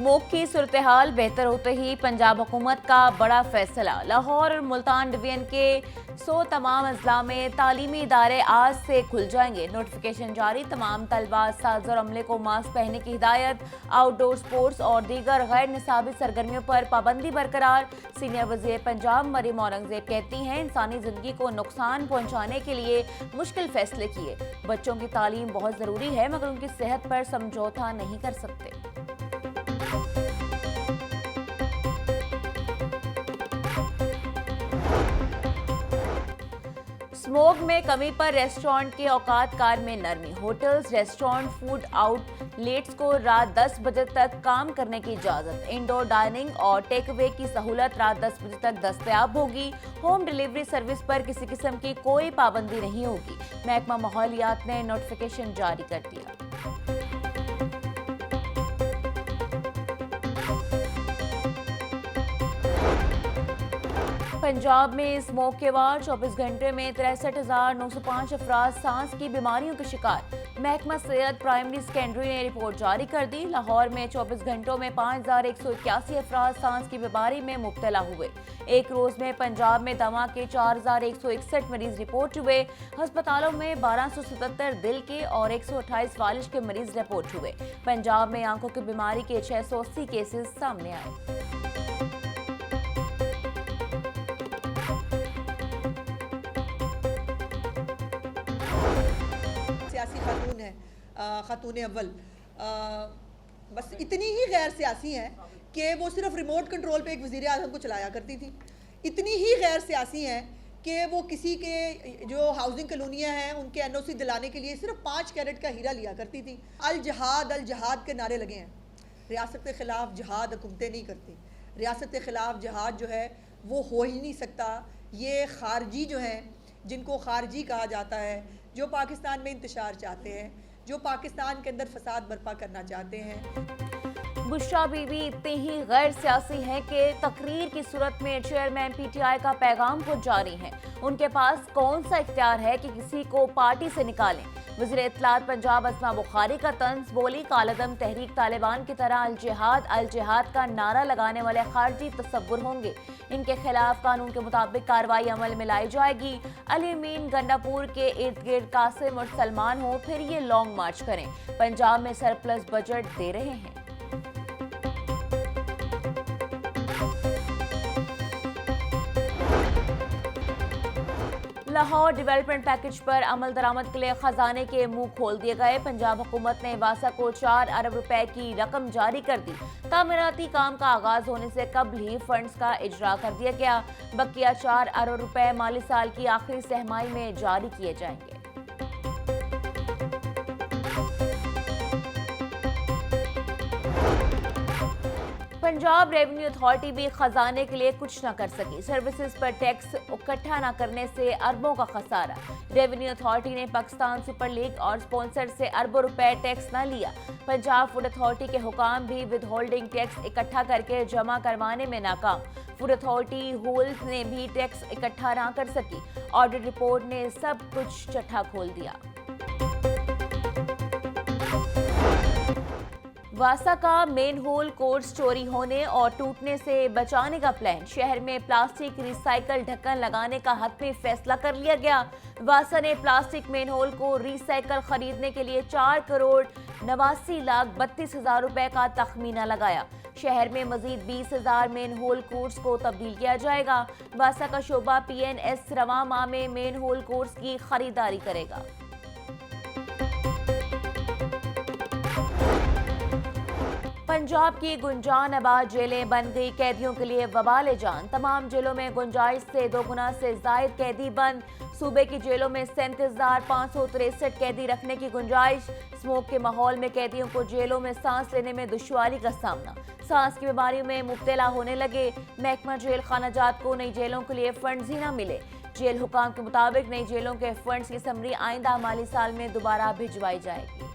Smoke की सूरत हाल बेहतर होते ही पंजाब हुकूमत का बड़ा फैसला। लाहौर और मुल्तान डिवीजन के 100 तमाम अजला में तालीमी इदारे आज से खुल जाएंगे। नोटिफिकेशन जारी। तमाम तलबा, अस्ताद और अमले को मास्क पहनने की हिदायत। आउटडोर स्पोर्ट्स और दीगर गैर निसाबी सरगर्मियों पर पाबंदी बरकरार। सीनियर वज़ीर पंजाब मरीम औरंगजेब कहती हैं, इंसानी जिंदगी को नुकसान पहुंचाने के लिए मुश्किल फैसले किए। बच्चों की तालीम बहुत ज़रूरी है, मगर उनकी सेहत पर समझौता नहीं कर सकते। स्मोक में कमी पर रेस्टोरेंट के औकात कार में नरमी। होटल्स, रेस्टोरेंट, फूड आउटलेट्स को रात 10 बजे तक काम करने की इजाजत। इंडोर डाइनिंग और टेक अवे की सहूलत रात 10 बजे तक दस्तयाब होगी। होम डिलीवरी सर्विस पर किसी किस्म की कोई पाबंदी नहीं होगी। महकमा माहौलियात ने नोटिफिकेशन जारी कर दिया। पंजाब में स्मोक के बाद 24 घंटे में 63,905 अफराद सांस की बीमारियों के शिकार। महकमा सेहत प्राइमरी सेकेंडरी ने रिपोर्ट जारी कर दी। लाहौर में 24 घंटों में 5,181 अफराद सांस की बीमारी में मुब्तला हुए। एक रोज में पंजाब में दमा के 4,161 मरीज रिपोर्ट हुए। अस्पतालों में 1,277 दिल के और 128 फालिज के मरीज रिपोर्ट हुए। पंजाब में आंखों की बीमारी के 680 केसेस सामने आए। सियासी खातून है, खातून अव्वल, बस इतनी ही गैर सियासी हैं कि वो सिर्फ रिमोट कंट्रोल पे एक वज़ीर आज़म को चलाया करती थी। इतनी ही गैर सियासी हैं कि वो किसी के जो हाउसिंग कॉलोनियाँ हैं उनके एनओसी दिलाने के लिए सिर्फ 5 कैरेट का हीरा लिया करती थी। अल जहाद के नारे लगे हैं। रियासत के ख़िलाफ़ जहाद हुकूमतें नहीं करती। रियासत के ख़िलाफ़ जहाद जो है वो हो ही नहीं सकता। ये खारजी जो हैं, जिनको खारजी कहा जाता है, जो पाकिस्तान में इंतशार चाहते हैं, जो पाकिस्तान के अंदर फसाद बर्पा करना चाहते हैं। बुशरा बीबी इतनी ही गैर सियासी हैं कि तकरीर की सूरत में चेयरमैन पीटीआई का पैगाम खुद जारी है। उनके पास कौन सा इख्तियार है कि किसी को पार्टी से निकालें। वज़ीर इत्तलात पंजाब अस्मा बुखारी का तंज बोली, कालदम तहरीक तालिबान की तरह अल जिहाद का नारा लगाने वाले खारजी तसव्वुर होंगे। इनके खिलाफ कानून के मुताबिक कार्रवाई अमल में लाई जाएगी। अली मीन गंडापुर के इर्द गिर्द कासिम और सलमान हो, फिर ये लॉन्ग मार्च करें। पंजाब में सरप्लस बजट दे रहे हैं। लाहौर डेवलपमेंट पैकेज पर अमल दरामद के लिए खजाने के मुंह खोल दिए गए। पंजाब हुकूमत ने वासा को 4 अरब रुपए की रकम जारी कर दी। तामीराती काम का आगाज होने से कबल ही फंड्स का इजरा कर दिया गया। बकिया 4 अरब रुपए माली साल की आखिरी सहमाई में जारी किए जाएंगे। पंजाब रेवेन्यू अथॉरिटी भी खजाने के लिए कुछ न कर सकी। सर्विसेज पर टैक्स इकट्ठा न करने से अरबों का खसारा। रेवेन्यू अथॉरिटी ने पाकिस्तान सुपर लीग और स्पॉन्सर से अरबों रुपए टैक्स न लिया। पंजाब फूड अथॉरिटी के हुकाम भी विद होल्डिंग टैक्स इकट्ठा करके जमा करवाने में नाकाम। फूड अथॉरिटी होल्स ने भी टैक्स इकट्ठा न कर सकी। ऑडिट रिपोर्ट ने सब कुछ चट्टा खोल दिया। वासा का मेन होल कोर्स चोरी होने और टूटने से बचाने का प्लान। शहर में प्लास्टिक रिसाइकल ढक्कन लगाने का हतमी फैसला कर लिया गया। वासा ने प्लास्टिक मेन होल को रिसाइकल खरीदने के लिए 4,89,32,000 रुपए का तखमीना लगाया। शहर में मजीद 20,000 मेन होल कोर्स को तब्दील किया जाएगा। वासा का शोबा PNS रवां माह में मेन होल कोर्स की खरीदारी करेगा। पंजाब की गुंजान आबाद जेलें बन गई कैदियों के लिए वबाल जान। तमाम जेलों में गुंजाइश से 2 गुना से जायद कैदी बंद। सूबे की जेलों में 37,563 कैदी रखने की गुंजाइश। स्मोक के माहौल में कैदियों को जेलों में सांस लेने में दुश्वारी का सामना। सांस की बीमारियों में मुब्तला होने लगे। महकमा जेल खानाजात को नई जेलों के लिए फंड्स ही न मिले। जेल हुकाम के मुताबिक नई जेलों के फंड्स की समरी आइंदा माली साल में दोबारा भिजवाई जाएगी।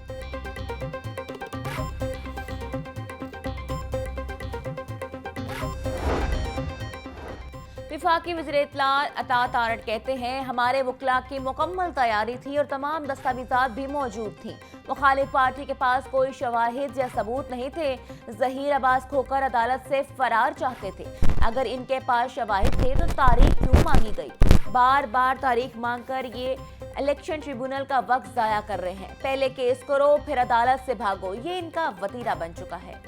वफाकी वज़ीर इत्तला अता तारड़ कहते हैं, हमारे वकला की मुकम्मल तैयारी थी और तमाम दस्तावेजात भी मौजूद थी। मुखालिफ पार्टी के पास कोई शवाहिद या सबूत नहीं थे। ज़हीर अब्बास खोकर अदालत से फरार चाहते थे। अगर इनके पास शवाहिद थे तो तारीख क्यों मांगी गई? बार बार तारीख मांगकर ये इलेक्शन ट्रिब्यूनल का वक्त ज़ाया कर रहे हैं। पहले केस करो फिर अदालत से भागो, ये इनका वतीरा बन चुका है।